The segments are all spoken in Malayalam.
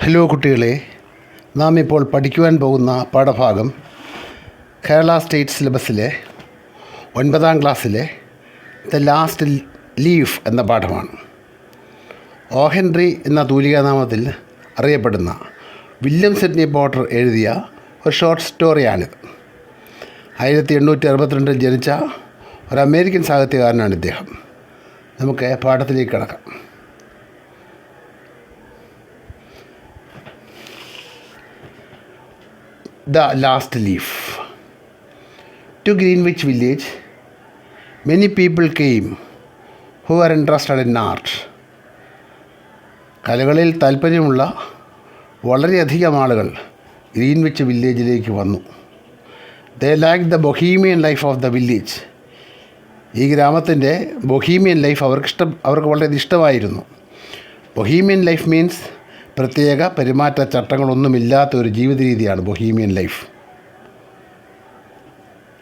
ഹലോ കുട്ടികളെ, നാം ഇപ്പോൾ പഠിക്കുവാൻ പോകുന്ന പാഠഭാഗം കേരള സ്റ്റേറ്റ് സിലബസിലെ 9ാം ക്ലാസ്സിലെ ദ ലാസ്റ്റ് ലീഫ് എന്ന പാഠമാണ്. ഓ ഹെൻറി എന്ന തൂലികാനാമത്തിൽ അറിയപ്പെടുന്ന വില്യം സിഡ്നി പോർട്ടർ എഴുതിയ ഒരു ഷോർട്ട് സ്റ്റോറിയാണിത്. 1862 ജനിച്ച ഒരു അമേരിക്കൻ സാഹിത്യകാരനാണ് ഇദ്ദേഹം. നമുക്ക് പാഠത്തിലേക്ക് കിടക്കാം. The last leaf. To Greenwich Village, many people came who were interested in art. കലകളിൽ താല്പര്യമുള്ള വളരെയധികം ആളുകൾ ഗ്രീൻവിച്ച് വില്ലേജിലേക്ക് വന്നു. They liked the bohemian life of the village. ഈ ഗ്രാമത്തിൻ്റെ ബൊഹീമിയൻ ലൈഫ് അവർക്ക് വളരെ ഇഷ്ടമായിരുന്നു. ബൊഹീമിയൻ ലൈഫ് മീൻസ് പ്രത്യേക പെരുമാറ്റച്ചട്ടങ്ങളൊന്നുമില്ലാത്ത ഒരു ജീവിത രീതിയാണ് Bohemian life.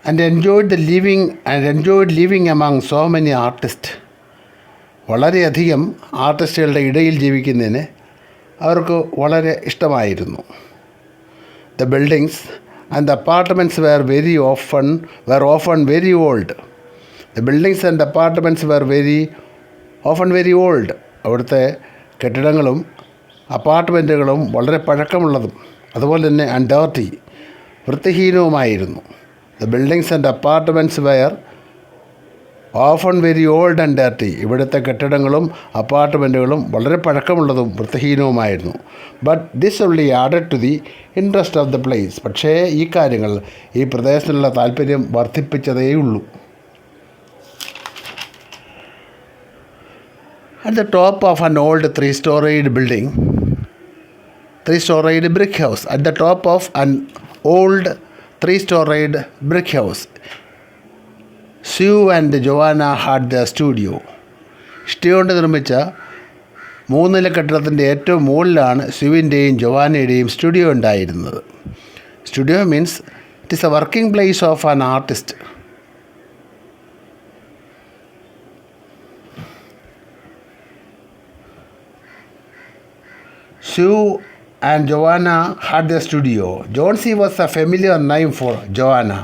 And enjoyed living among so many artist. വളരെയധികം ആർട്ടിസ്റ്റുകളുടെ ഇടയിൽ ജീവിക്കുന്നതിന് അവർക്ക് വളരെ ഇഷ്ടമായിരുന്നു. The buildings and the apartments were often very old. The buildings and apartments were often very old. അവിടുത്തെ കെട്ടിടങ്ങളും അപ്പാർട്ട്മെൻറ്റുകളും വളരെ പഴക്കമുള്ളതും അതുപോലെ തന്നെ ആൻഡ് ഡർട്ടി, വൃത്തിഹീനവുമായിരുന്നു. The buildings and apartments were often very old and dirty. ഇവിടുത്തെ കെട്ടിടങ്ങളും അപ്പാർട്ട്മെൻറ്റുകളും വളരെ പഴക്കമുള്ളതും വൃത്തിഹീനവുമായിരുന്നു. But this only added to the interest of the place. പക്ഷേ ഈ കാര്യങ്ങൾ ഈ പ്രദേശത്തിനുള്ള താല്പര്യം വർദ്ധിപ്പിച്ചതേയുള്ളൂ. At the top of an old three-storied brick house. At the top of an old three-storied brick house, Sue and Joanna had their studio. ഇഷ്ടി കൊണ്ട് നിർമ്മിച്ച 3 നില കെട്ടിടത്തിൻ്റെ ഏറ്റവും മുകളിലാണ് സ്യൂവിൻ്റെയും ജോവാനയുടെയും സ്റ്റുഡിയോ ഉണ്ടായിരുന്നത്. Studio means it is A working place of an artist. Sue and Joanna had their studio. Johnsy was a familiar name for Joanna.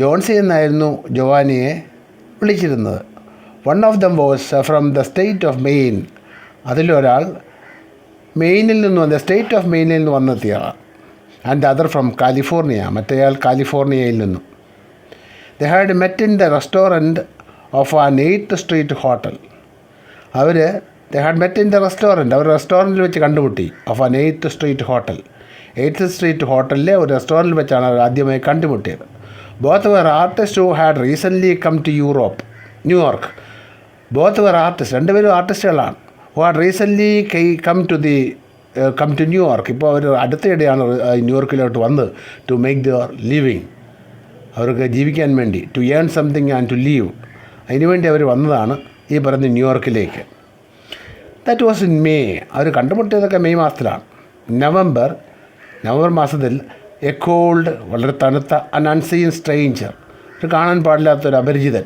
Johnsy എന്നായിരുന്നു ജോവാനയെ വിളിച്ചിരുന്നത്. One of them was from the state of Maine. അതിലൊരാൾ മെയിനിൽ നിന്ന് വന്ന സ്റ്റേറ്റ് ഓഫ് മെയിനിൽ നിന്ന് വന്നെത്തിയതാണ്. And the other from California. മറ്റേയാൾ കാലിഫോർണിയയിൽ നിന്നും. They had met in the restaurant of an 8th street hotel. They had met in the restaurant. അവർ റെസ്റ്റോറൻറ്റിൽ വെച്ച് കണ്ടുമുട്ടി. Of an 8th street hotel. 8th street ഹോട്ടലിലെ ഒരു റെസ്റ്റോറൻറ്റിൽ വെച്ചാണ് അവർ ആദ്യമായി കണ്ടുമുട്ടിയത്. Both were artists who had recently come to New York. Both were artists. രണ്ടുപേരും ആർട്ടിസ്റ്റുകളാണ്. who had recently come to New York. ഇപ്പോൾ അവർ അടുത്തിടെയാണ് ന്യൂയോർക്കിലോട്ട് വന്ന് ടു മേക്ക് ദർ ലിവിങ്. അവർക്ക് ജീവിക്കാൻ വേണ്ടി, to earn something and to live, അതിനുവേണ്ടി അവർ വന്നതാണ് ഈ പറഞ്ഞ ന്യൂയോർക്കിലേക്ക്. That was in May. അവർ കണ്ടുമുട്ടിയതൊക്കെ മെയ് മാസത്തിലാണ്. നവംബർ മാസത്തിൽ എ കോൾഡ്, വളരെ തണുത്ത, അൻ അൺസീൻ സ്ട്രേഞ്ചർ, ഒരു കാണാൻ പാടില്ലാത്തൊരു അപരിചിതൻ,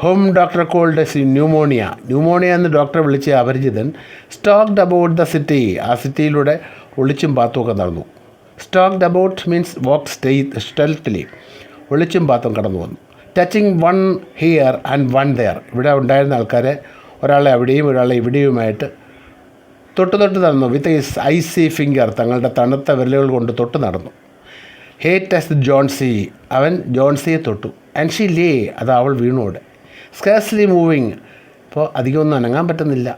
ഹോം ഡോക്ടർ കോൾഡ് ന്യൂമോണിയ എന്ന് ഡോക്ടറെ വിളിച്ച അപരിചിതൻ സ്റ്റോക്ഡ് അബൌട്ട് ദ സിറ്റി. ആ സിറ്റിയിലൂടെ ഒളിച്ചും പാത്തുമൊക്കെ നടന്നു. Stalked about means walk stealthily, ഒളിച്ചും പാത്തും കടന്നു വന്നു. Touching one here and one there. ഇവിടെ ഉണ്ടായിരുന്ന ആൾക്കാരെ ഒരാളെ അവിടെയും ഒരാളെ ഇവിടെയുമായിട്ട് തൊട്ട് നടന്നു. വിത്ത് ഐസി ഫിംഗർ, തങ്ങളുടെ തണുത്ത വിരലുകൾ കൊണ്ട് തൊട്ട് നടന്നു. ഹേ ടച്ച് ജോൺസി, അവൻ ജോൺസിയെ തൊട്ടു. ആൻഡ് ഷീ ലേ, അത് അവൾ വീണോടെ. സ്കാർസ്ലി മൂവിങ്, ഇപ്പോൾ അധികമൊന്നും അനങ്ങാൻ പറ്റുന്നില്ല.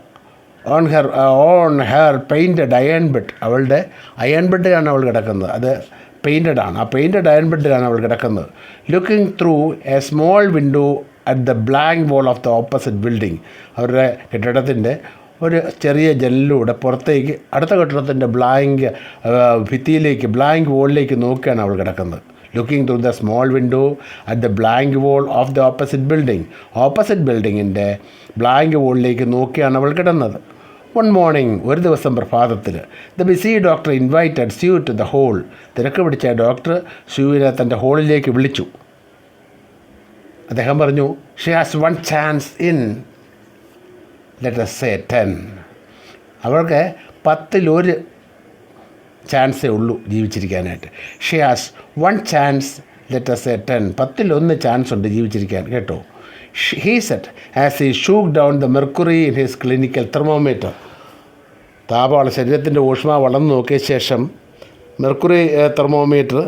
On her painted iron bed, അവളുടെ അയൺ ബെഡിലാണ് അവൾ കിടക്കുന്നത്. അത് പെയിൻറ്റഡ് ആണ്. ആ പെയിൻറ്റഡ് അയൺ ബെഡിലാണ് അവൾ കിടക്കുന്നത്. Looking through A small window at the blank wall of the opposite building. അവരുടെ കെട്ടിടത്തിൻ്റെ ഒരു ചെറിയ ജനലിലൂടെ പുറത്തേക്ക് അടുത്ത കെട്ടിടത്തിൻ്റെ ഭിത്തിയിലേക്ക്, ബ്ലാങ്ക് വാളിലേക്ക് നോക്കിയാണ് അവൾ കിടക്കുന്നത്. Looking through the small window at the blank wall of the opposite ബിൽഡിങ്ങിൻ്റെ ബ്ലാങ്ക് വാളിലേക്ക് നോക്കിയാണ് അവൾ കിടന്നത്. വൺ മോർണിംഗ്, ഒരു ദിവസം പ്രഭാതത്തിൽ, the busy doctor invited Sue to the hall. തിരക്ക് പിടിച്ച ഡോക്ടർ സ്യൂവിനെ തൻ്റെ ഹോളിലേക്ക് വിളിച്ചു. അദ്ദേഹം പറഞ്ഞു, she has one chance in let us say 10. അവൾക്ക് 10 ചാൻസേ ഉള്ളൂ ജീവിച്ചിരിക്കാനായിട്ട്. She has 1 chance, let us say 10. 10 chance ഉണ്ട് ജീവിച്ചിരിക്കാൻ കേട്ടോ. He said as he shook down the mercury in his clinical thermometer. താപമാണ് ശരീരത്തിൻ്റെ ഊഷ്മാവ് വളർന്നു നോക്കിയ ശേഷം മെർക്കുറി തെർമോമീറ്റർ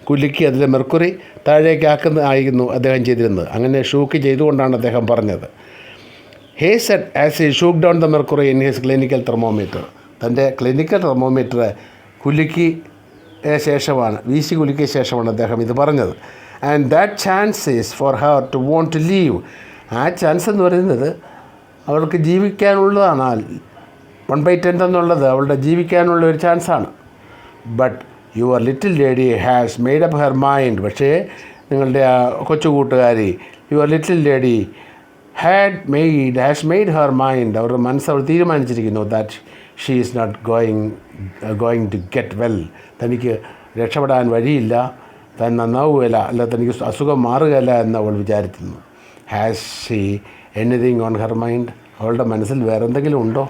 കുലുക്കി അതിലെ മെർക്കുറി താഴേക്കാക്കുന്നതായിരുന്നു അദ്ദേഹം ചെയ്തിരുന്നത്. അങ്ങനെ ഷൂക്ക് ചെയ്തുകൊണ്ടാണ് അദ്ദേഹം പറഞ്ഞത്. He said as he shook down the mercury in his clinical thermometer. തൻ്റെ ക്ലിനിക്കൽ തെർമോമീറ്റർ വീശി കുലുക്കിയ ശേഷമാണ് അദ്ദേഹം ഇത് പറഞ്ഞത്. And that chance is for her to want to live. ആ ചാൻസ് എന്ന് പറയുന്നത് അവൾക്ക് ജീവിക്കാനുള്ളതാണ്. 1/10 എന്നുള്ളത് അവളുടെ ജീവിക്കാനുള്ള ഒരു ചാൻസാണ്. But your little lady has made up her mind. പക്ഷേ നിങ്ങളുടെ ആ കൊച്ചു കൂട്ടുകാരി your little lady has made her mind. അവരുടെ മനസ്സ് അവൾ തീരുമാനിച്ചിരിക്കുന്നു that she is not going to get well. തനിക്ക് രക്ഷപ്പെടാൻ വഴിയില്ല, താൻ നന്നാവുകയില്ല, അല്ല തനിക്ക് അസുഖം മാറുകയില്ല എന്ന് അവൾ വിചാരിക്കുന്നു. Has she anything on her mind? അവളുടെ മനസ്സിൽ വേറെ എന്തെങ്കിലും ഉണ്ടോ?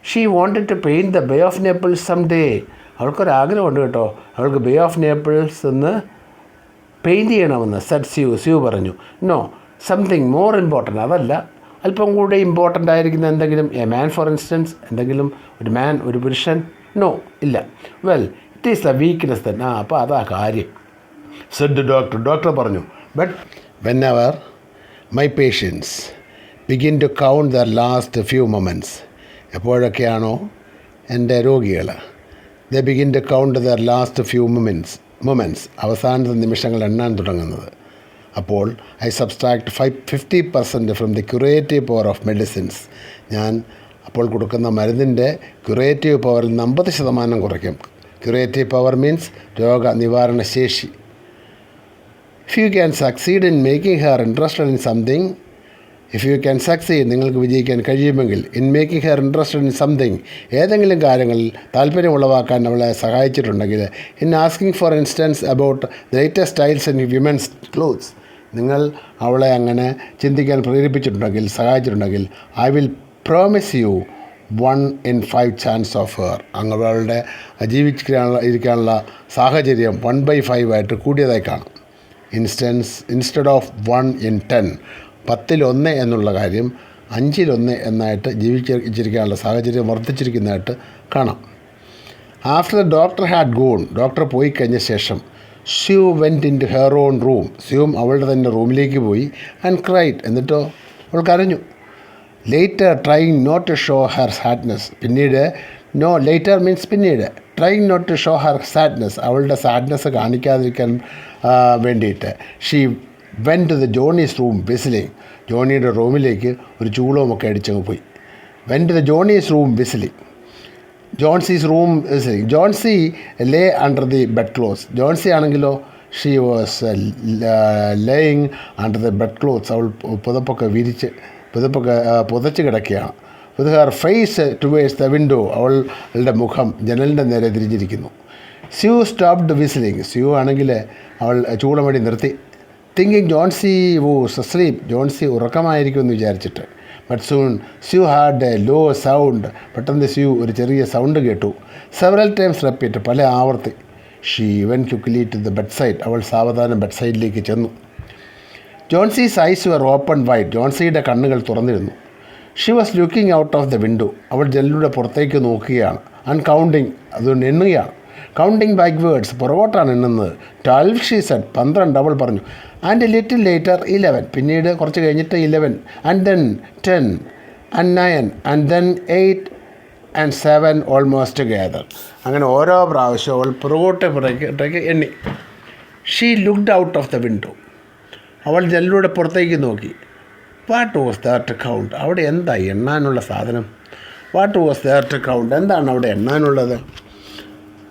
She wanted to paint the Bay of Naples some day. അവൾക്കൊരാഗ്രഹമുണ്ട് കേട്ടോ, അവൾക്ക് ബേ ഓഫ് നേപ്പിൾസ് എന്ന് പെയിൻറ്റ് ചെയ്യണമെന്ന്. സെഡ് സ്യൂ പറഞ്ഞു. No, something more important. അതല്ല, അല്പം കൂടെ ഇമ്പോർട്ടൻ്റ് ആയിരിക്കുന്ന എന്തെങ്കിലും. എ മാൻ ഫോർ ഇൻസ്റ്റൻസ്, എന്തെങ്കിലും ഒരു പുരുഷൻ. നോ, ഇല്ല. Well, it is the weakness then. അപ്പോൾ അതാ കാര്യം. സെഡ് ഡോക്ടർ പറഞ്ഞു. But whenever my patients begin to count their last few moments. എപ്പോഴൊക്കെയാണോ എൻ്റെ രോഗികൾ the begin to count their last few moments അവസാനത്തെ നിമിഷങ്ങൾ എണ്ണാൻ തുടങ്ങുന്നത്, അപ്പോൾ I subtract 50% from the curative power of medicines. ഞാൻ അപ്പോൾ കൊടുക്കുന്ന മരുന്നിൻ്റെ ക്യൂറേറ്റീവ് പവറിൽ 50% കുറയ്ക്കും. ക്യൂറേറ്റീവ് പവർ മീൻസ് രോഗനിവാരണ ശേഷി. If you can succeed in making her interested in something, നിങ്ങൾക്ക് വിജയിക്കാൻ കഴിയുമെങ്കിൽ in making her interested in something, ഏതെങ്കിലും കാര്യങ്ങളിൽ താല്പര്യം ഉളവാക്കാൻ അവളെ സഹായിച്ചിട്ടുണ്ടെങ്കിൽ, in asking for instance about the latest styles in women's clothes, നിങ്ങൾ അവളെ അങ്ങനെ ചിന്തിക്കാൻ പ്രേരിപ്പിച്ചിട്ടുണ്ടെങ്കിൽ, സഹായിച്ചിട്ടുണ്ടെങ്കിൽ, I will promise you 1 in 5 chance of her. അവളുടെ ഇരിക്കാനുള്ള സാഹചര്യം 1/5 ആയിട്ട് കൂടിയതായി കാണും. ഇൻസ്റ്റെഡ് ഓഫ് 1 in 10, 10 എന്നുള്ള കാര്യം 5 എന്നായിട്ട് ജീവിച്ചിരിക്കാനുള്ള സാഹചര്യം വർദ്ധിച്ചിരിക്കുന്നതായിട്ട് കാണാം. After the doctor had gone, doctor പോയി കഴിഞ്ഞ ശേഷം, Sue went into her own room, സ്യൂം അവളുടെ തന്നെ റൂമിലേക്ക് പോയി. ആൻഡ് ക്രൈഡ്, എന്നിട്ടോ അവൾ കരഞ്ഞു. Later trying not to show her sadness, പിന്നീട് ലേറ്റർ മീൻസ് പിന്നീട്, trying not to show her sadness, അവളുടെ സാഡ്നെസ് കാണിക്കാതിരിക്കാൻ വേണ്ടിയിട്ട്, she went to the Johnsy's room whistling, ജോണിയുടെ റൂമിലേക്ക് ഒരു ചൂളവുമൊക്കെ അടിച്ചങ്ങ് പോയി. Went to the Johnsy's room whistling, ജോൺസീസ് room whistling. Johnsy lay under the bed clothes, Johnsy ആണെങ്കിലോ she was laying under the bed clothes, അവൾ പുതച്ച് കിടക്കുകയാണ്. With her face towards the window, അവളുടെ മുഖം ജനലിൻ്റെ നേരെ തിരിഞ്ഞിരിക്കുന്നു. സ്യൂ സ്റ്റോപ്ഡ് വിസിലിംഗ്, സ്യൂ ആണെങ്കിൽ അവൾ ചൂളമടി നിർത്തി. Thinking Johnsy was asleep, Johnsy ഉറക്കമായിരിക്കുമെന്ന് വിചാരിച്ചിട്ട്. But soon Sue had a low sound, പെട്ടെന്ന് സ്യൂ ഒരു ചെറിയ സൗണ്ട് കേട്ടു. സെവറൽ ടൈംസ് റിപ്പീറ്റ്, പല ആവർത്തി. She went quickly to the bed side, അവൾ സാവധാനം ബെഡ് സൈഡിലേക്ക് ചെന്നു. Johnsy's eyes were open wide, ജോൺസിയുടെ കണ്ണുകൾ തുറന്നിരുന്നു. She was looking out of the window, അവൾ ജനലിലൂടെ പുറത്തേക്ക് നോക്കുകയാണ്. ആൻഡ് കൗണ്ടിങ്, അതുകൊണ്ട് എണ്ണുകയാണ്. കൗണ്ടിങ് ബാക്ക്വേർഡ്സ്, പുറകോട്ടാണ് എണ്ണുന്നത്. 12 ഷീ സെഡ്, 12 അവൾ പറഞ്ഞു. ആൻഡ് ലിറ്റിൽ ലേറ്റർ 11, പിന്നീട് കുറച്ച് കഴിഞ്ഞിട്ട് 11, and then 10 and 9 and then 8 and 7 almost together. അങ്ങനെ ഓരോ പ്രാവശ്യം അവൾ പുറകോട്ടേക്ക് എണ്ണി. She looked out of the window, അവൾ ജനലിലൂടെ പുറത്തേക്ക് നോക്കി. What was there to count, അവിടെ എന്താ എണ്ണാനുള്ള സാധനം? What was there to count, എന്താണ് അവിടെ എണ്ണാനുള്ളത്?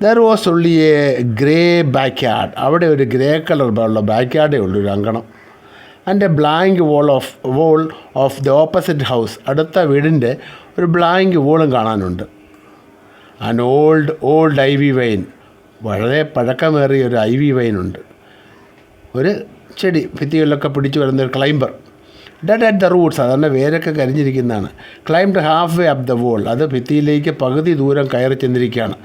There was only a grey back yard, അവിടെ ഒരു ഗ്രേ കളർ ഉള്ള ബാക്ക് യാർഡേ ഉള്ളൂ, ഒരു അങ്കണം. And a blank wall of the opposite house, അടുത്ത വീടിൻ്റെ ഒരു ബ്ലാങ്ക് വോളും കാണാനുണ്ട്. ആൻഡ് ഓൾഡ് ഐവി വൈൻ, വളരെ പഴക്കമേറിയ ഒരു ഐവി വൈനുണ്ട്, ഒരു ചെടി ഭിത്തികളിലൊക്കെ പിടിച്ചു വരുന്ന ഒരു climber. Dead at the roots, അതുകൊണ്ട് വേരൊക്കെ കരിഞ്ഞിരിക്കുന്നതാണ്. Climbed half way up the wall, അത് ഭിത്തിയിലേക്ക് പകുതി ദൂരം കയറി ചെന്നിരിക്കുകയാണ്.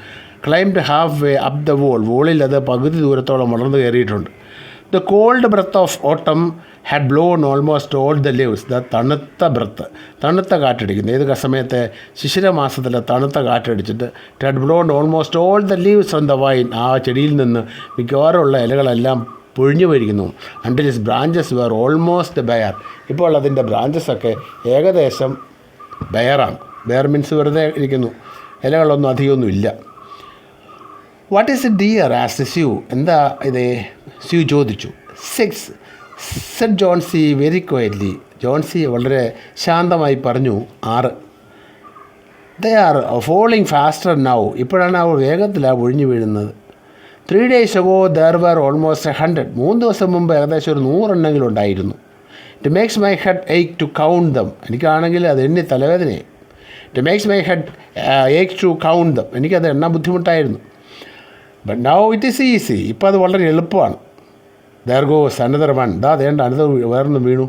Climbed half way up the വോളിൽ അത് പകുതി ദൂരത്തോളം വളർന്നു കയറിയിട്ടുണ്ട്. The cold breath of autumn had blown almost all the leaves, the തണുത്ത കാറ്റടിക്കുന്നു. ഏത് സമയത്തെ ശിശിരമാസത്തിലെ തണുത്ത കാറ്റടിച്ചിട്ട് it had blown almost all the leaves on the vine, ആ ചെടിയിൽ നിന്ന് മിക്കവാറുമുള്ള ഇലകളെല്ലാം പൊഴിഞ്ഞു പോയിരിക്കുന്നു. Until his branches were almost bare, ഇപ്പോൾ അതിൻ്റെ ബ്രാഞ്ചസൊക്കെ ഏകദേശം ബെയറാണ്. ബെയർ മീൻസ് വെറുതെ ഇരിക്കുന്നു, ഇലകളൊന്നും അധികമൊന്നും ഇല്ല. വാട്ട് ഈസ് എ ഡിയർ ആസ് സ്യൂ, എന്താ ഇത് സ്യൂ ചോദിച്ചു. 6 said Johnsy very quietly, Johnsy വളരെ ശാന്തമായി പറഞ്ഞു. 6 they are falling faster now, ഇപ്പോഴാണ് അവർ വേഗത്തിലാണ് ഒഴിഞ്ഞു വീഴുന്നത്. 3 days ago there were almost 100, 3 ദിവസം മുമ്പ് ഏകദേശം ഒരു 100 എണ്ണെങ്കിലും ഉണ്ടായിരുന്നു. It makes my head ache to count them, എനിക്കാണെങ്കിൽ അത് എണ്ണി തലവേദനയായി. It makes my head ache to count them, എനിക്കത് എണ്ണാൻ ബുദ്ധിമുട്ടായിരുന്നു. But now it is easy, ഇപ്പോൾ അത് വളരെ എളുപ്പമാണ്. ദർ ഗോസ് അനദർ വൺ, വേണ്ട അടുത്ത വേറൊന്നും വീണു.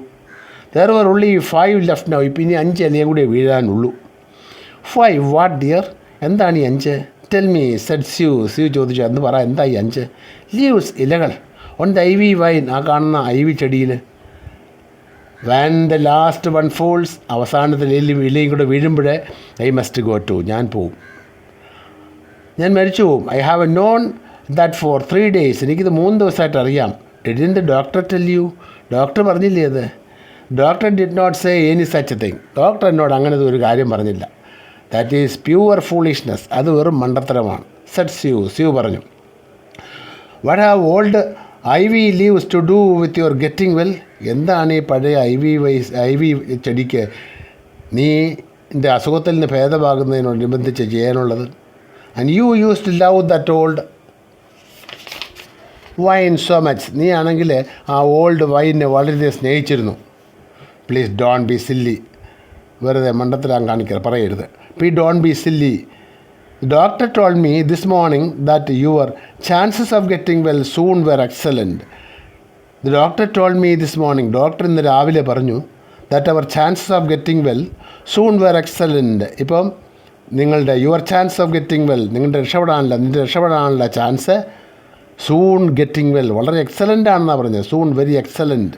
There were only 5 left now, ഇപ്പം ഇനി 5 ഇലയും കൂടി വീഴാനുള്ളൂ. 5 വാട്ട് ഡിയർ, എന്താണ് ഈ 5? ടെൽ മീ സെഡ് സ്യൂ ചോദിച്ചു. എന്ന് പറ, എന്താ ഈ 5? ലീവ്സ്, ഇലകൾ. ഓൺ ദ ഐവി വൈൻ, ആ കാണുന്ന ഐവി ചെടിയിൽ. When the last one falls, അവസാനത്തിൽ ഇലയും കൂടെ വീഴുമ്പോഴേ ഐ മസ്റ്റ് ഗോ ടു, ഞാൻ പോവും, ഞാൻ മരിച്ചു പോവും. I have known that for 3 days, എനിക്കിത് 3 ദിവസമായിട്ട് അറിയാം. Didn't doctor tell you, doctor പറഞ്ഞില്ലേ അത്? Doctor did not say any such thing, doctor എന്നോട് അങ്ങനത്തെ ഒരു കാര്യം പറഞ്ഞില്ല. ദാറ്റ് ഈസ് പ്യുവർ ഫൂളിഷ്നെസ്, അത് വെറും മണ്ടത്തരമാണ്. സെഡ് സ്യൂ പറഞ്ഞു. What have old ivy leaves to do with your getting well, എന്താണ് ഈ പഴയ ഐവി ചെടിക്ക് നീ എൻ്റെ അസുഖത്തിൽ നിന്ന് ഭേദമാകുന്നതിനോടനുബന്ധിച്ച് ചെയ്യാനുള്ളത്? And you used to love that old vine so much, നീ ആണെങ്കിൽ ആ ഓൾഡ് വൈനെ വളരെയധികം സ്നേഹിച്ചിരുന്നു. പ്ലീസ് ഡോണ്ട് ബി സില്ലി, വെറുതെ മണ്ടത്തിലാൻ കാണിക്കരുത്, പറയരുത്. Please don't be silly. Doctor told me this morning that your chances of getting well soon were excellent. The doctor told me this morning, doctor ഇന്ന് രാവിലെ പറഞ്ഞു that our chances of getting well soon were excellent. ഇപ്പം നിങ്ങളുടെ your chance of getting well, നിങ്ങളുടെ നിൻ്റെ രക്ഷപ്പെടാനുള്ള ചാൻസ് സൂൺ ഗെറ്റിംഗ് വെൽ വളരെ എക്സലൻ്റ് ആണെന്നാണ് പറഞ്ഞത്. സൂൺ വെരി എക്സലൻറ്റ്,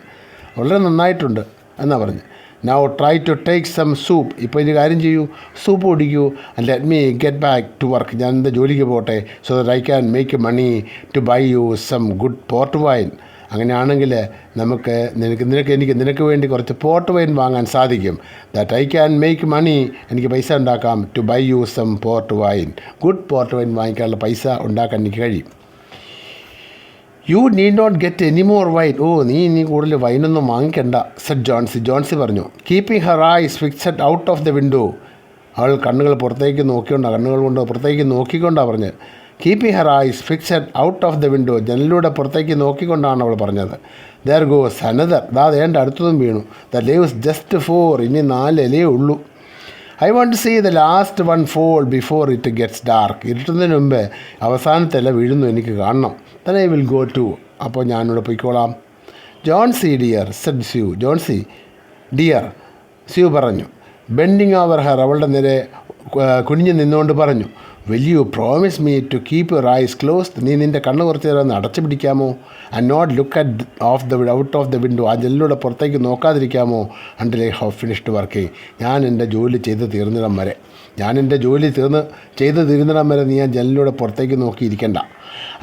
വളരെ നന്നായിട്ടുണ്ട് എന്നാണ് പറഞ്ഞത്. Now try to take some soup, ഇപ്പോൾ ഒരു കാര്യം ചെയ്യൂ, സൂപ്പ് കുടിക്കൂ. And let me get back to work, ഞാൻ എൻ്റെ ജോലിക്ക് പോട്ടെ. So that I can make money to buy you some good port wine. അങ്ങനെയാണെങ്കിൽ നിനക്ക് വേണ്ടി കുറച്ച് പോർട്ട് വൈൻ വാങ്ങാൻ സാധിക്കും. That I can make money, എനിക്ക് പൈസ ഉണ്ടാക്കാം. To buy you some port wine, good port wine വാങ്ങിക്കാനുള്ള പൈസ ഉണ്ടാക്കാൻ എനിക്ക് കഴിയും. You need not get any more wine, നീ കൂടുതൽ വൈനൊന്നും വാങ്ങിക്കണ്ട, സെഡ് ജോൺസി പറഞ്ഞു. Keeping her eyes fixed out of the window, അവൾ കണ്ണുകൾ പുറത്തേക്ക് നോക്കിക്കൊണ്ടാണ് പറഞ്ഞത്. Keeping her eyes fixed out of the window, ജനലിലൂടെ പുറത്തേക്ക് നോക്കിക്കൊണ്ടാണ് അവൾ പറഞ്ഞത്. ദർ ഗോസ് അനദർ, വേണ്ട അടുത്തതും വീണു. ദ ലീവ്സ് ജസ്റ്റ് 4, ഇനി 4 ഇലയേ ഉള്ളൂ. I want to see the last one fall before it gets dark, ഇരുട്ടുന്നതിന് മുമ്പ് അവസാനത്തെ ഇല വീഴുന്നു എനിക്ക് കാണണം. then I will go too, അപ്പോൾ ഞാനിവിടെ പോയിക്കോളാം. Johnsy dear said Sue, Johnsy dear Sue പറഞ്ഞു. ബെൻഡിങ് ഓവർ ഹെർ, അവളുടെ നേരെ കുനിഞ്ഞു നിന്നുകൊണ്ട് പറഞ്ഞു. Will you promise me to keep your eyes closed, നീ നിൻ്റെ കണ്ണ് കുറച്ച് നേരം ഒന്ന് അടച്ചു പിടിക്കാമോ? And not look at out of the window, ആ ജനലിലൂടെ പുറത്തേക്ക് നോക്കാതിരിക്കാമോ? Until I have finished working, ഞാൻ എൻ്റെ ജോലി ചെയ്ത് തീർന്നിടം വരെ, നീ ആ ജനലിലൂടെ പുറത്തേക്ക് നോക്കിയിരിക്കണ്ട.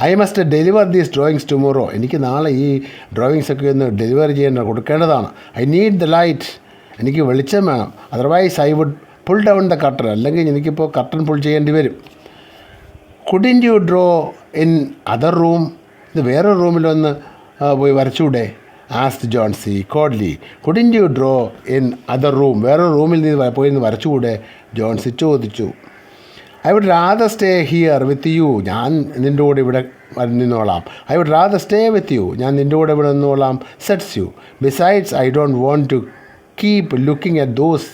I must deliver these drawings tomorrow, എനിക്ക് നാളെ ഈ ഡ്രോയിങ്സൊക്കെ ഒന്ന് ഡെലിവർ കൊടുക്കേണ്ടതാണ്. ഐ നീഡ് ദ ലൈറ്റ്, എനിക്ക് വെളിച്ചം വേണം. Otherwise I would pull down the curtain, അല്ലെങ്കിൽ എനിക്കിപ്പോൾ കർട്ടൻ പുൾ ചെയ്യേണ്ടി വരും. Couldn't you draw in other room, ഇത് വേറൊരു റൂമിലൊന്ന് പോയി വരച്ചൂടെ? Asked Johnsy coldly. Couldn't you draw in other room, വേറൊരു റൂമിൽ നിന്ന് പോയി വരച്ചുകൂടെ? ജോൺസി ചോദിച്ചു. I would rather stay here with you, ഞാൻ നിൻ്റെ കൂടെ ഇവിടെ നിന്നോളാം. I would rather stay with you, ഞാൻ നിൻ്റെ കൂടെ ഇവിടെ നിന്നോളാം. Said Sue. Besides I don't want to keep looking at those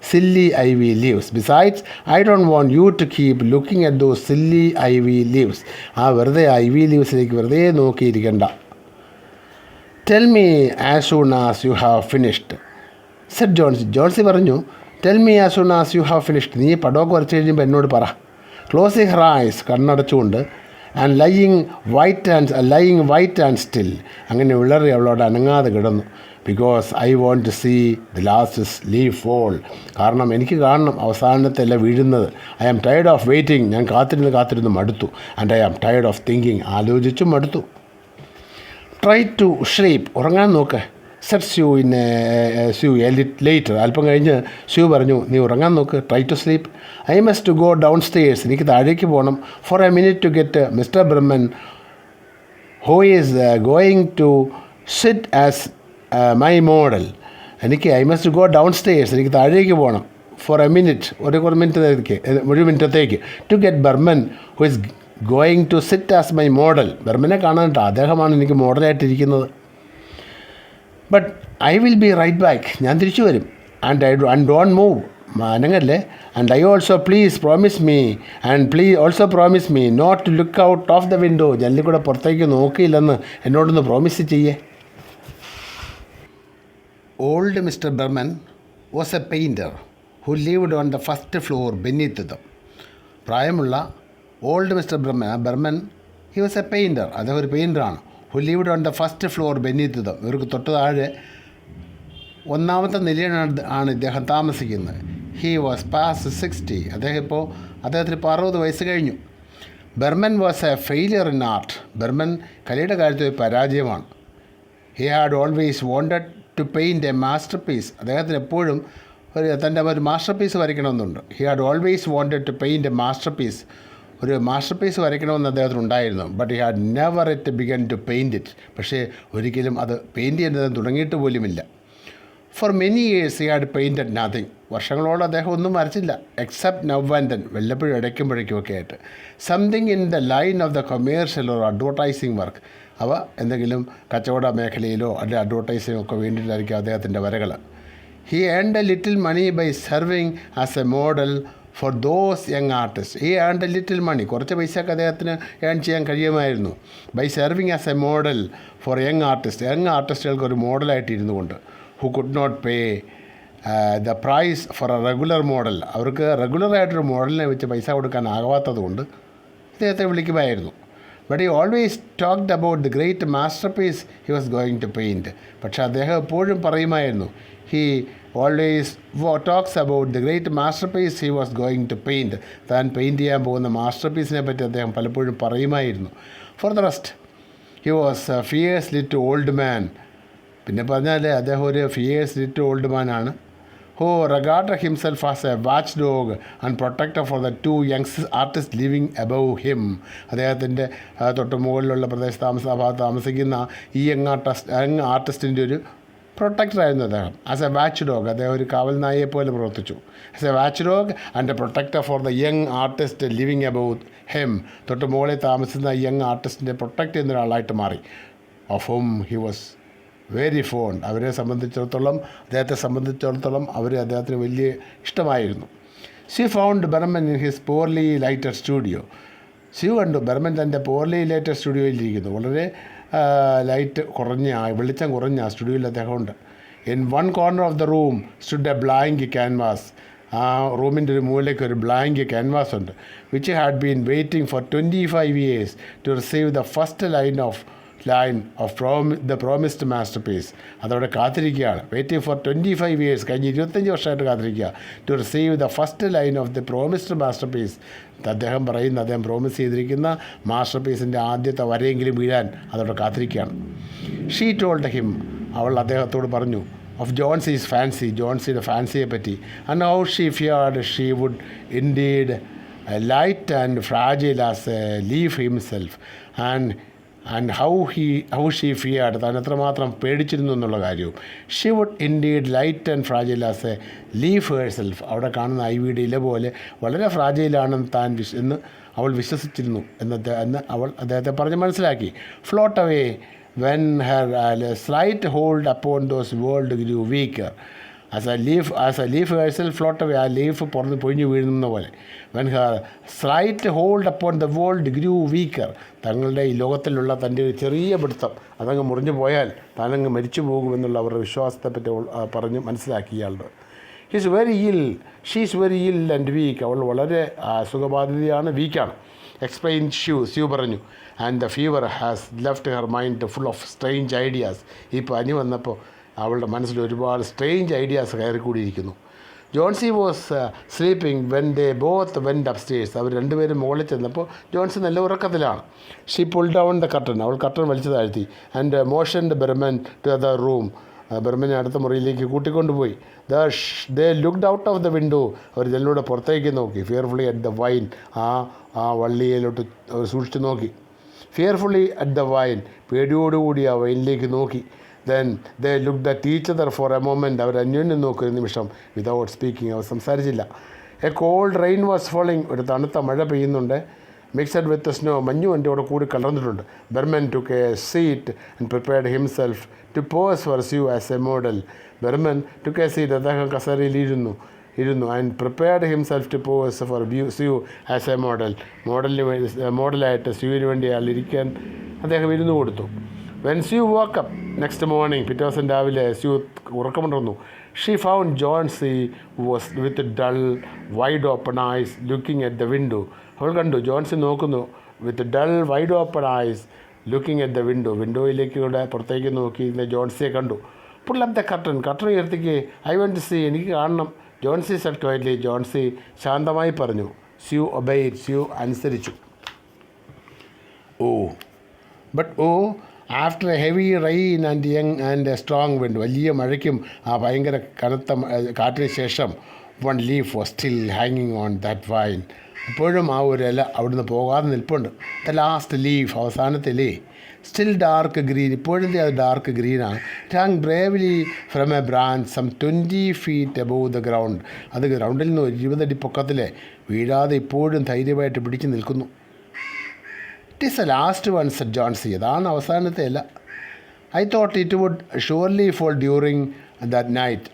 silly ivy leaves. Besides, I don't want you to keep looking at those silly ivy leaves. ആ വെറുതെ ഐവി ലീവ്സിലേക്ക് വെറുതെ നോക്കിയിരിക്കണ്ട. Tell me as soon as you have finished. Said Johnsy. Johnsy പറഞ്ഞു, tell me as soon as you have finished. നീ പടമൊക്കെ വരച്ച് കഴിയുമ്പോൾ എന്നോട് പറ. ക്ലോസിങ് ഹെർ ഐസ്, കണ്ണടച്ചുകൊണ്ട്, and lying white and still, അങ്ങനെ വിളറി അവളോട് അനങ്ങാതെ കിടന്നു. Because I want to see the last leaf fall, കാരണം എനിക്ക് കാണണം അവസാനത്തെ എല്ലാം വീഴുന്നത്. I am tired of waiting, ഞാൻ കാത്തിരുന്ന് മടുത്തു. And I am tired of thinking, ആലോചിച്ചും മടുത്തു. ട്രൈ ടു സ്ലീപ്പ്, ഉറങ്ങാൻ നോക്ക്. സെറ്റ് സ്യൂ ലേറ്റർ, അല്പം കഴിഞ്ഞ് സ്യൂ പറഞ്ഞു, നീ ഉറങ്ങാൻ നോക്ക്. Try to sleep. I must to go downstairs, എനിക്ക് താഴേക്ക് പോകണം. For a minute to get mister Behrman who is going to sit as my model. I must go downstairs, എനിക്ക് താഴേക്ക് പോകണം. ഫോർ എ മിനിറ്റ്, ഒരു മിനിറ്റത്തേക്ക്. To get Behrman who is going to sit as my model. ബർമനെ കാണാനിട്ട് അദ്ദേഹമാണ് എനിക്ക് മോഡലായിട്ടിരിക്കുന്നത്. But I will be right back, ഞാൻ തിരിച്ചു വരും. ആൻഡ് ഡോണ്ട് മൂവ്, അനങ്ങല്ലേ. And I also promise me not to look out of the window, ജനലിൽ കൂടെ പുറത്തേക്ക് നോക്കിയില്ലെന്ന് എന്നോടൊന്ന് പ്രോമിസ് ചെയ്യേ. Old Mr Behrman was a painter who lived on the first floor beneath them. പ്രായമുള്ള old Mr Behrman he was a painter, അദ്ദേഹം ഒരു പെയിൻറ്ററാണ്. Who lived on the first floor beneath them, ഇവർക്ക് തൊട്ട് താഴെ ഒന്നാമത്തെ നിലയിലാണ് ഇദ്ദേഹം താമസിക്കുന്നത്. ഹി വാസ് പാസ്റ്റ് 60, അദ്ദേഹത്തിന് ഇപ്പോൾ 60 വയസ്സ് കഴിഞ്ഞു. Behrman was a failure in art, Behrman കലയുടെ കാര്യത്തിൽ ഒരു പരാജയമാണ്. He had always wanted to paint a masterpiece, അദ്ദേഹത്തിന് എപ്പോഴും തൻ്റെ ഒരു മാസ്റ്റർ പീസ് വരയ്ക്കണമെന്നുണ്ട്. He had always wanted to paint a masterpiece, ഒരു മാസ്റ്റർ പീസ് വരയ്ക്കണമെന്ന് അദ്ദേഹത്തിനുണ്ടായിരുന്നു. But he had never it began to paint it, പക്ഷേ ഒരിക്കലും അത് പെയിൻറ്റ് ചെയ്യുന്നത് തുടങ്ങിയിട്ട് പോലുമില്ല. For many years he had painted nothing, വർഷങ്ങളോളം അദ്ദേഹം ഒന്നും വരച്ചില്ല. എക്സെപ്റ്റ് നൗ ആൻഡ് ദെൻ, വല്ലപ്പോഴും ഇടയ്ക്കുമ്പോഴേക്കുമൊക്കെ ആയിട്ട്. Something in the line of the commercial or advertising work, അവ എന്തെങ്കിലും കച്ചവട മേഖലയിലോ അല്ലെങ്കിൽ അഡ്വർടൈസിങ്ങോ ഒക്കെ വേണ്ടിയിട്ടായിരിക്കും അദ്ദേഹത്തിൻ്റെ വരകൾ. He earned a little money by serving as a model for those young artist. He earned a little money, കുറച്ച് പൈസയൊക്കെ അദ്ദേഹത്തിന് ഏൺ ചെയ്യാൻ കഴിയുമായിരുന്നു. By serving as a model for young ആർട്ടിസ്റ്റുകൾക്ക് ഒരു മോഡലായിട്ട് ഇരുന്നു കൊണ്ട്. Who could not pay the price for a regular model, അവർക്ക് റെഗുലറായിട്ടൊരു മോഡലിനെ വെച്ച് പൈസ കൊടുക്കാനാകാത്തത് കൊണ്ട് അദ്ദേഹത്തെ വിളിക്കുമായിരുന്നു. But he always talked about the great masterpiece he was going to paint. പക്ഷേ അദ്ദേഹം എപ്പോഴും പറയുമായിരുന്നു, he always talks about the great masterpiece he was going to paint, താൻ പെയിൻറ്റ് ചെയ്യാൻ പോകുന്ന മാസ്റ്റർ പീസിനെ പറ്റി അദ്ദേഹം പലപ്പോഴും പറയുമായിരുന്നു. For the rest he was a fierce little old man. പിന്നെ പറഞ്ഞാൽ അദ്ദേഹം ഒരു ഫിയേഴ്സ് ലിറ്റ് ഓൾഡ് മാൻ ആണ്. Who regarded himself as a watchdog and protector for the two young artists living above him. അദ്ദേഹത്തിൻ്റെ തൊട്ട് മുകളിലുള്ള ഭാഗത്ത് താമസിക്കുന്ന ഈ യങ് ആർട്ടിസ്റ്റിൻ്റെ ഒരു പ്രൊട്ടക്ടറായിരുന്നു അദ്ദേഹം. ആസ് എ വാച്ച് ഡോഗ്, അദ്ദേഹം ഒരു കാവൽ നായയെ പോലെ പ്രവർത്തിച്ചു. As a watch dog and a protector for the young artist living about him, തൊട്ട് മുകളിൽ താമസിക്കുന്ന യങ് ആർട്ടിസ്റ്റിനെ പ്രൊട്ടക്ട് ചെയ്യുന്ന ഒരാളായിട്ട് മാറി. Of home he was very fond. അദ്ദേഹത്തെ സംബന്ധിച്ചിടത്തോളം അദ്ദേഹത്തിന് വലിയ ഇഷ്ടമായിരുന്നു. She found Behrman in his poorly lighted studio. She കണ്ടു ബർമൻ തൻ്റെ പോർലി ലൈറ്റഡ് സ്റ്റുഡിയോയിലിരിക്കുന്നു. വളരെ വെളിച്ചം കുറഞ്ഞ സ്റ്റുഡിയോയിൽ അദ്ദേഹമുണ്ട്. In one corner of the room stood a blank canvas. ആ റൂമിൻ്റെ ഒരു മൂലയ്ക്ക് ഒരു ബ്ലാങ്ക് ക്യാൻവാസ് ഉണ്ട്. Which had been waiting for 25 years to receive the first line of the promised masterpiece. അതവിടെ കാത്തിരിക്കുകയാണ്. വെയിറ്റിംഗ് ഫോർ 25 years, കഴിഞ്ഞ് 25 വർഷമായിട്ട് കാത്തിരിക്കുക. To receive the first line of the promised masterpiece. അദ്ദേഹം പ്രോമിസ് ചെയ്തിരിക്കുന്ന മാസ്റ്റർ പീസിൻ്റെ ആദ്യത്തെ വരെയെങ്കിലും വീഴാൻ അതവിടെ കാത്തിരിക്കുകയാണ്. ഷീ ടോൾഡ് ഹിം, അവൾ അദ്ദേഹത്തോട് പറഞ്ഞു, ഓഫ് ജോൺസീസ് ഫാൻസി, ജോൺസിയുടെ ഫാൻസിയെ പറ്റി. And how she feared she would indeed light and fragile as a leaf himself. And how she feared, താൻ എത്രമാത്രം പേടിച്ചിരുന്നു എന്നുള്ള കാര്യവും. She would indeed light and fragile as a leaf herself. അവിടെ കാണുന്ന ഐവിയുടെ ഇല പോലെ വളരെ ഫ്രാജൈലാണെന്ന് എന്ന് അവൾ വിശ്വസിച്ചിരുന്നു എന്ന് അവൾ അദ്ദേഹത്തെ പറഞ്ഞ് മനസ്സിലാക്കി. Float away when her slight hold upon those world grew weaker. As a leaf herself float away, ആ ലീഫ് പുറത്ത് പൊഴിഞ്ഞു വീഴുന്ന പോലെ. When her slight hold upon the world grew weaker, തങ്ങളുടെ ഈ ലോകത്തിലുള്ള തൻ്റെ ഒരു ചെറിയ പിടുത്തം അതങ്ങ് മുറിഞ്ഞു പോയാൽ താനങ്ങ് മരിച്ചു പോകുമെന്നുള്ള അവരുടെ വിശ്വാസത്തെപ്പറ്റി പറഞ്ഞ് മനസ്സിലാക്കി ഇയാളുടെ. She's very ill and weak, അവൾ വളരെ അസുഖബാധിതയാണ്, വീക്കാണ്. എക്സ്പ്ലെയിൻ സ്യൂ പറഞ്ഞു. And the fever has left her mind full of strange ideas. ഈ പനി വന്നപ്പോൾ അവളുടെ മനസ്സിൽ ഒരുപാട് സ്ട്രേഞ്ച് ഐഡിയാസ് കയറിക്കൂടിയിരിക്കുന്നു. Johnsy was sleeping when they both went upstairs. അവർ രണ്ടുപേരും മുകളിൽ ചെന്നപ്പോൾ ജോൺസി നല്ല ഉറക്കത്തിലാണ്. She pull down the curtain, അവൾ കർട്ടൻ വലിച്ചു താഴ്ത്തി. And motioned Behrman to the room, ബെർമനെ അടുത്ത മുറിയിലേക്ക് കൂട്ടിക്കൊണ്ടുപോയി. ദേ looked out of the window, അവർ ജനലൂടെ പുറത്തേക്ക് നോക്കി. ഫിയർഫുള്ളി അറ്റ് ദ വൈൻ, ആ വള്ളിയിലോട്ട് അവർ സൂക്ഷിച്ചു നോക്കി. ഫിയർഫുള്ളി അറ്റ് ദ വൈൻ, പേടിയോടുകൂടി ആ വൈനിലേക്ക് നോക്കി. ദെൻ ദേ ലുക്ക് ദ ടീച്ചർ ഫോർ എ മൊമെൻറ്റ്, അവർ അന്യോന്യം നോക്കി ഒരു നിമിഷം. വിതൗട്ട് സ്പീക്കിംഗ്, അവർ സംസാരിച്ചില്ല. A cold rain was falling, ഒരു തണുത്ത മഴ പെയ്യുന്നുണ്ട്. മിക്സഡ് വിത്ത് സ്നോ, മഞ്ഞും എൻ്റെ കൂടെ കൂടി കലർന്നിട്ടുണ്ട്. Behrman took a seat and prepared himself to pose for Sue as a model. Behrman took a seat, അദ്ദേഹം കസേരയിൽ ഇരുന്നു and prepared himself to pose for Sue as a മോഡലായിട്ട് സ്യൂവിന് വേണ്ടി അയാൾ ഇരിക്കാൻ അദ്ദേഹം ഇരുന്നു കൊടുത്തു. When Sue woke up next morning, പിറ്റേ ദിവസം രാവിലെ സ്യൂ ഉറക്കമുണർന്നു. She found Johnsy was with dull wide open eyes looking at the window. അവൾ കണ്ടു ജോൺസി നോക്കുന്നു. വിത്ത് dull wide open eyes looking at the window, വിൻഡോയിലേക്ക് കൂടെ പുറത്തേക്ക് നോക്കി ജോൺസിയെ കണ്ടു. പുൾ അപ്പ് ദ കർട്ടൻ ഉയർത്തിക്ക്. ഐ വോണ്ട് ടു സീ, എനിക്ക് കാണണം. ജോൺസി സെഡ് ക്വയറ്റ്ലി, ജോൺസി ശാന്തമായി പറഞ്ഞു. സ്യൂ ഒബെയ്ഡ്, സ്യൂ അനുസരിച്ചു. After a heavy rain and a strong wind, വലിയ മഴയ്ക്കും ഭയങ്കര കനത്ത കാറ്റിന് ശേഷം, വൺ ലീഫ് വാസ് സ്റ്റിൽ ഹാങ്ങിങ് ഓൺ ദാറ്റ് വൈൻ. ഇപ്പോഴും ആ ഒരു ഇല അവിടുന്ന് പോകാതെ നിൽപ്പുണ്ട്. ദ ലാസ്റ്റ് ലീഫ്, അവസാനത്തെ ഇലേ, സ്റ്റിൽ ഡാർക്ക് ഗ്രീൻ, ഇപ്പോഴത്തെ അത് ഡാർക്ക് ഗ്രീനാണ്. Hang bravely from a branch some 20 feet above the ground, അത് ഗ്രൗണ്ടിൽ നിന്ന് 20 അടി പൊക്കത്തിലെ വീഴാതെ ഇപ്പോഴും ധൈര്യമായിട്ട് പിടിച്ചു നിൽക്കുന്നു. It is a last one said Johnsy, അതാണ് അവസാനത്തെ ഇല. I thought it would surely fall during that night.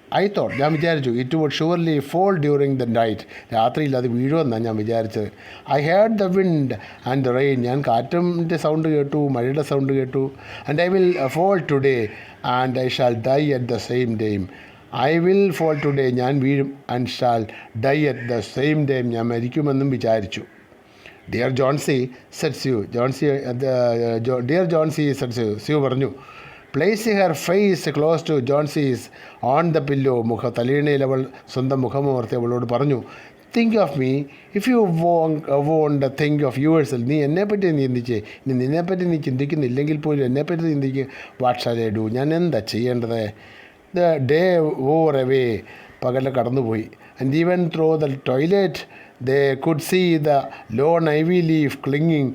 ഞാൻ വിചാരിച്ചു it would surely fall during the night, രാത്രിയിൽ അത് വീഴുമെന്നാണ് ഞാൻ വിചാരിച്ചത്. I heard the wind and the rain, ഞാൻ കാറ്റിൻ്റെ സൗണ്ട് കേട്ടു, മഴയുടെ സൗണ്ട് കേട്ടു. And I will fall today and I shall die at the same time. I will fall today, ഞാൻ വീഴും. And shall die at the same time, ഞാൻ മരിക്കുമെന്നും വിചാരിച്ചു. Dear Johnsy said Sue, dear Johnsy said Sue പറഞ്ഞു. Placing her face close to Johnsy's on the pillow, തലയിണയിൽ അവൾ സ്വന്തം മുഖമോർത്തി അവളോട് പറഞ്ഞു. Think of me if you won't think of yourself. നീ എന്നെപ്പറ്റി ചിന്തിച്ചേ, നിന്നെപ്പറ്റി നീ ചിന്തിക്കുന്നില്ലെങ്കിൽ പോലും എന്നെപ്പറ്റി ചിന്തിക്കുക. വാട്ട് ഷാൽ ഐ ഡു, ഞാൻ എന്താ ചെയ്യേണ്ടത്? ദ ഡേ വോർ എവേ, പകൽ കടന്നുപോയി. And even through the toilet they could see the lone ivy leaf clinging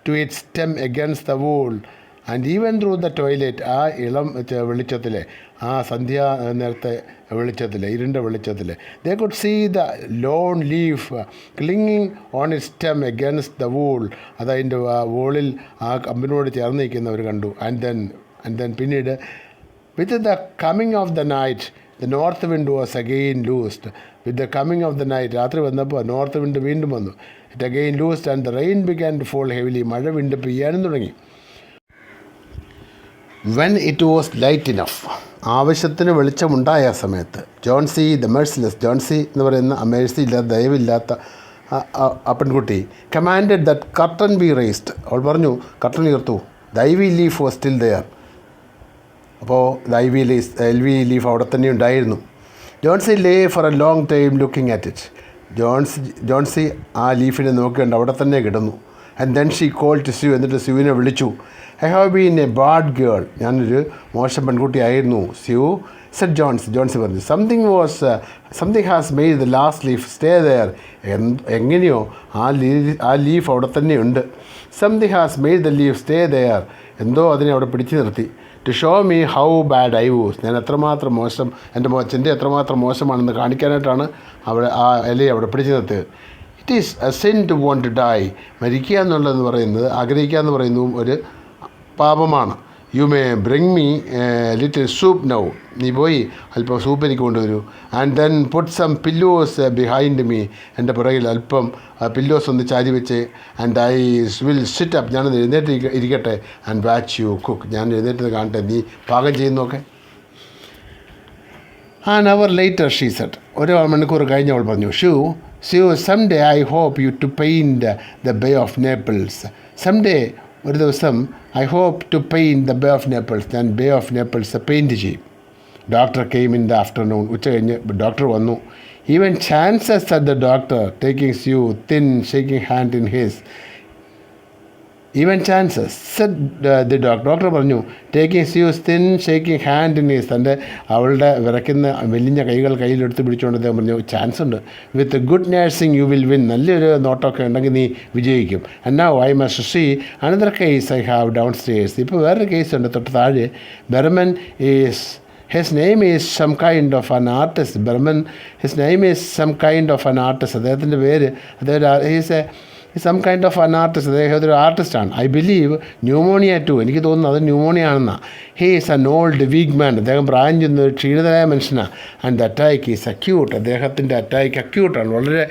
to its stem against the wall. And even through the toilet, ആ ഇളം വെളിച്ചത്തിലെ, ആ സന്ധ്യാ നേരത്തെ വെളിച്ചത്തിലെ, ഇരുണ്ട വെളിച്ചത്തിലെ, they could see the lone leaf clinging on its stem against the wall. അതതിൻ്റെ വോളിൽ ആ കമ്പിനോട് ചേർന്ന് നിൽക്കുന്നവർ കണ്ടു. and then പിന്നീട് with the coming of the night the north wind was again loosed. With the coming of the night, രാത്രി വന്നപ്പോൾ നോർത്ത് വിൻഡ് വീണ്ടും വന്നു. It again loosed and the rain began to fall heavily. മഴ വീണ്ടും പെയ്യാനും തുടങ്ങി. When it was light enough, ആവശ്യത്തിന് വെളിച്ചമുണ്ടായ സമയത്ത്, ജോൺസി ദ മെഴ്സിലെസ്, ജോൺസി എന്ന് പറയുന്ന മേഴ്സി ഇല്ലാത്ത, ദയവില്ലാത്ത പെൺകുട്ടി, commanded that curtain be raised, അവൾ പറഞ്ഞു കർട്ടൻ ഉയർത്തു. The ivy leaf was still there. അപ്പോൾ എൽവി ലീഫ് അവിടെ തന്നെ ഉണ്ടായിരുന്നു. Johnsy lay for a long time looking at it. Johnsy ആ ലീഫിനെ നോക്കിക്കൊണ്ട് അവിടെ തന്നെ കിടന്നു. And then she call to Sue, എന്നിട്ട് സ്യൂവിനെ വിളിച്ചു. I have been a bad girl, ഞാനൊരു മോശം പെൺകുട്ടിയായിരുന്നു. സ്യൂ സെഡ് ജോൺസി പറഞ്ഞു. Something has made the last leaf stay there. എങ്ങനെയോ ആ ലീഫ് അവിടെ തന്നെയുണ്ട്. Something has made the leaf stay there, എന്തോ അതിനെ അവിടെ പിടിച്ചു നിർത്തി. To show me how bad I was, ഞാൻ എത്രമാത്രം മോശം, എൻ്റെ ചിന്ത എത്രമാത്രം മോശമാണെന്ന് കാണിക്കാനായിട്ടാണ് ആ ഇലയെ അവിടെ പിടിച്ചു നിർത്തിയത്. It is a sin to want to die, മരിക്കുക എന്നുള്ളതെന്ന് പറയുന്നത്, ആഗ്രഹിക്കുക എന്ന് പറയുന്നതും ഒരു പാപമാണ്. You may bring me little soup now. നീ പോയി അല്പം സൂപ്പ് എനിക്ക് കൊണ്ടുവരൂ. And then put some pillows behind me. എൻ്റെ പുറകിൽ അല്പം പില്ലോസ് ഒന്ന് ചാരി വെച്ച്. And I will sit up. ഞാനത് എഴുന്നേറ്റ് ഇരിക്കട്ടെ. And watch you cook. ഞാൻ എഴുന്നേറ്റ് കാണട്ടെ നീ പാകം ചെയ്യുന്നൊക്കെ. An hour later she Z. ഒരു മണിക്കൂർ കഴിഞ്ഞ് അവൾ പറഞ്ഞു, Sue some day I hope you to paint the Bay of Naples. Some day ഒരു ദിവസം I hope to paint the Bay of Naples. ഞാൻ ബേ ഓഫ് നേപ്പിൾസ് പെയിൻറ്റ് ചെയ്യും. Doctor came in the afternoon. ഉച്ച കഴിഞ്ഞ് ഡോക്ടർ വന്നു. Even chances at the doctor taking Sue thin shaking hand in his. Even chances said the doctor പറഞ്ഞു, taking Sue's thin shaking hand in his. തൻ്റെ അവളുടെ വിറയ്ക്കുന്ന വലിഞ്ഞ കൈകൾ കയ്യിലെടുത്ത് പിടിച്ചുകൊണ്ട് അദ്ദേഹം പറഞ്ഞു, ചാൻസ് ഉണ്ട്. With good nursing you will win. നല്ലൊരു നോട്ടമൊക്കെ ഉണ്ടെങ്കിൽ നീ വിജയിക്കും. And now I must see another case I have downstairs. ഇപ്പോൾ വേറൊരു കേസുണ്ട് തൊട്ട് താഴെ. Behrman is his name is some kind of an artist. Behrman his name is some kind of an artist. അദ്ദേഹത്തിൻ്റെ പേര് he's some kind of an artist. അദ്ദേഹം ഒരു ആർട്ടിസ്റ്റാണ്. I believe pneumonia too. എനിക്ക് തോന്നുന്നു അത് ന്യൂമോണിയ ആണെന്നാണ്. He is an old weak man. അദ്ദേഹം പ്രായം ചെന്ന ഒരു ക്ഷീണിതരായ മനുഷ്യനാണ്. And the attack is acute. അദ്ദേഹത്തിൻ്റെ അറ്റാക്ക് അക്യൂട്ടാണ്. വളരെ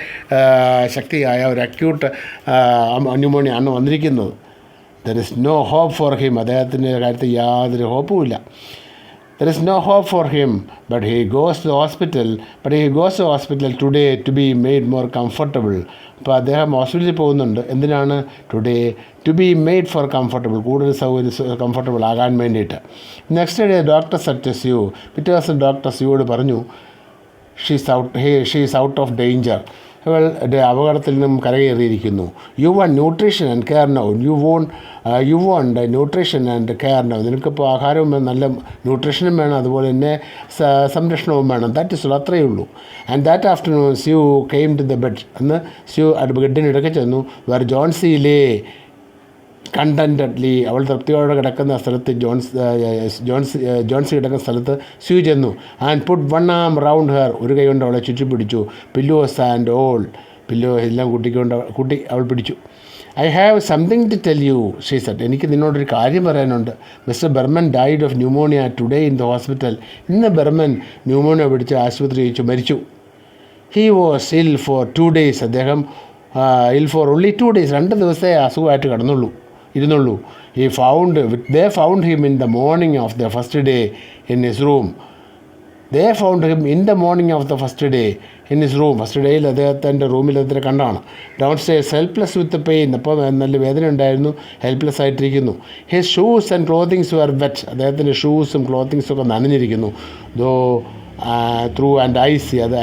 ശക്തിയായ ഒരു അക്യൂട്ട് ന്യൂമോണിയ ആണ് വന്നിരിക്കുന്നത്. There is no hope for him. അദ്ദേഹത്തിൻ്റെ കാര്യത്തിൽ യാതൊരു ഹോപ്പുമില്ല. There is no hope for him, but he goes to the hospital today to be made more comfortable. അപ്പോൾ അദ്ദേഹം ഹോസ്പിറ്റലിൽ പോകുന്നുണ്ട്. എന്തിനാണ്? Today to be made for comfortable, കൂടുതൽ കംഫർട്ടബിൾ ആകാൻ വേണ്ടിയിട്ട്. Next day doctor said Sue. പിറ്റേ ദിവസം ഡോക്ടർ സ്യൂയോട് പറഞ്ഞു, she is out of danger. അവളുടെ അപകടത്തിൽ നിന്നും കരകയറിയിരിക്കുന്നു. You want nutrition and care now. You want nutrition and care now. നിനക്കിപ്പോൾ ആഹാരവും വേണം, നല്ല ന്യൂട്രീഷനും വേണം, അതുപോലെ തന്നെ സംരക്ഷണവും വേണം. ദാറ്റ് ഇസ് അത്രയേ ഉള്ളൂ. And that afternoon Sue came to the bed. അന്ന് സ്യൂ ബെഡിനിടയ്ക്ക് ചെന്നു. വേർ ജോൺസിയിലെ കണ്ടൻറ്റഡ്ലി. അവൾ തൃപ്തിയോടെ കിടക്കുന്ന സ്ഥലത്ത് ജോൺസി കിടക്കുന്ന സ്ഥലത്ത് സ്യൂ ചെന്നു. And put one arm round her. ഒരു കൈ കൊണ്ട് അവളെ ചുറ്റിപ്പിടിച്ചു. Pillows and all. പില്ലോ എല്ലാം കൂട്ടി അവൾ പിടിച്ചു. I have something to tell you she said. എനിക്ക് നിന്നോടൊരു കാര്യം പറയാനുണ്ട്. Mister Behrman died of pneumonia today in the hospital. ഇന്ന് ബർമൻ ന്യൂമോണിയ പിടിച്ച് ആശുപത്രി മരിച്ചു. ഹീ വാസ് ഇൽ ഫോർ 2 days. അദ്ദേഹം ഇൽ ഫോർ ഓൺലി 2 days. 2 ദിവസമേ അസുഖമായിട്ട് ഇരുന്നുള്ളൂ. They found him in the morning of the first day in his room. First ഡേയിൽ അദ്ദേഹത്തിൻ്റെ റൂമിൽ അദ്ദേഹത്തെ കണ്ടാണ്. Downstairs helpless with pain. അപ്പോൾ നല്ല വേദന ഉണ്ടായിരുന്നു, ഹെൽപ്ലെസ് ആയിട്ടിരിക്കുന്നു. His shoes and clothings were wet. അദ്ദേഹത്തിൻ്റെ ഷൂസും ക്ലോത്തിങ്സും ഒക്കെ നനഞ്ഞിരിക്കുന്നു. Through and icy. അത്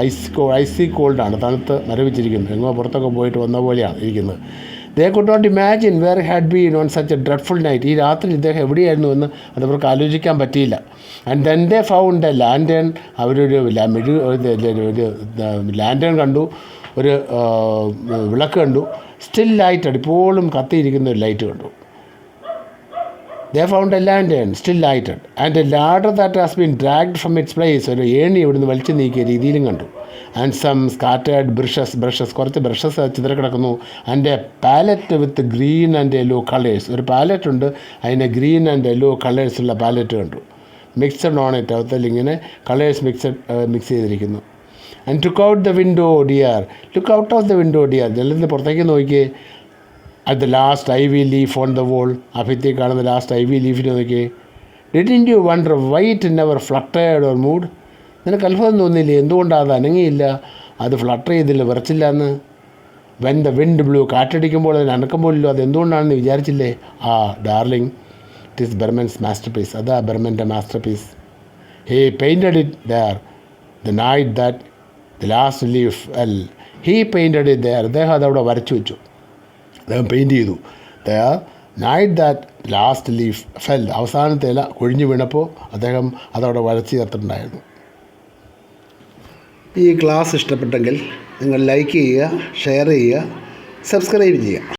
ഐസി കോൾഡാണ്, തണുത്ത് മരവിച്ചിരിക്കുന്നു. എങ്ങോ പുറത്തൊക്കെ പോയിട്ട് വന്ന പോലെയാണ് ഇരിക്കുന്നത്. They could not imagine where he had been on such a dreadful night. ഈ രാത്രി ഇദ്ദേഹം എവിടെയായിരുന്നു എന്ന് അതവർക്ക് ആലോചിക്കാൻ പറ്റിയില്ല. And then they found A lantern. അവരൊരു ലാൻറ്റേൺ കണ്ടു, ഒരു വിളക്ക് കണ്ടു. Still lighted. ഇപ്പോഴും കത്തിയിരിക്കുന്ന ഒരു ലൈറ്റ് കണ്ടു. They found a lantern still lighted and a ladder that has been dragged from its place. ഒരു ഏണി ഇവിടുന്ന് വലിച്ചു നീക്കിയ രീതിയിലും കണ്ടു. ആൻഡ് സം സ്കാറ്റേർഡ് ബ്രഷസ് കുറച്ച് ബ്രഷസ് ചിതറിക്കിടക്കുന്നു. And a palette with green and yellow colours. ഒരു പാലറ്റ് ഉണ്ട്, അതിന് ഗ്രീൻ ആൻഡ് യെല്ലോ കളേഴ്സുള്ള പാലറ്റ് കണ്ടു. Mixed on it. അവത്തിൽ ഇങ്ങനെ കളേഴ്സ് മിക്സ് ചെയ്തിരിക്കുന്നു. And look out of the window dear. ജനലിൻ്റെ പുറത്തേക്ക് നോക്കിയേ. At the last ivy leaf on the wall. ആ ഭിത്തി കാണുന്ന ലാസ്റ്റ് ivy ലീഫിനെ നോക്കിയേ. Didn't you wonder why it never fluttered or moved? നിനക്ക് അത്ഭുതം തോന്നിയില്ലേ എന്തുകൊണ്ടാണ് അത് അനങ്ങിയില്ല, അത് ഫ്ലട്ടർ ചെയ്തില്ല, വിറച്ചില്ല എന്ന്? When the wind blew. കാറ്റടിക്കുമ്പോൾ അതിന് അനക്കം പോലില്ലോ, അത് എന്തുകൊണ്ടാണെന്ന് വിചാരിച്ചില്ലേ? Darling, it is Behrman's masterpiece. അതാ ബർമൻ്റെ masterpiece. He painted it there the night that the last leaf fell. He painted it there. അദ്ദേഹം അതവിടെ വരച്ചു വെച്ചു, അദ്ദേഹം പെയിൻറ്റ് ചെയ്തു. Night that last leaf fell. അവസാനത്തെ ഇല കൊഴിഞ്ഞു വീണപ്പോൾ അദ്ദേഹം അതവിടെ വരച്ച് ചേർത്തിട്ടുണ്ടായിരുന്നു. ഈ ക്ലാസ് ഇഷ്ടപ്പെട്ടെങ്കിൽ നിങ്ങൾ ലൈക്ക് ചെയ്യുക, ഷെയർ ചെയ്യുക, സബ്സ്ക്രൈബ് ചെയ്യുക.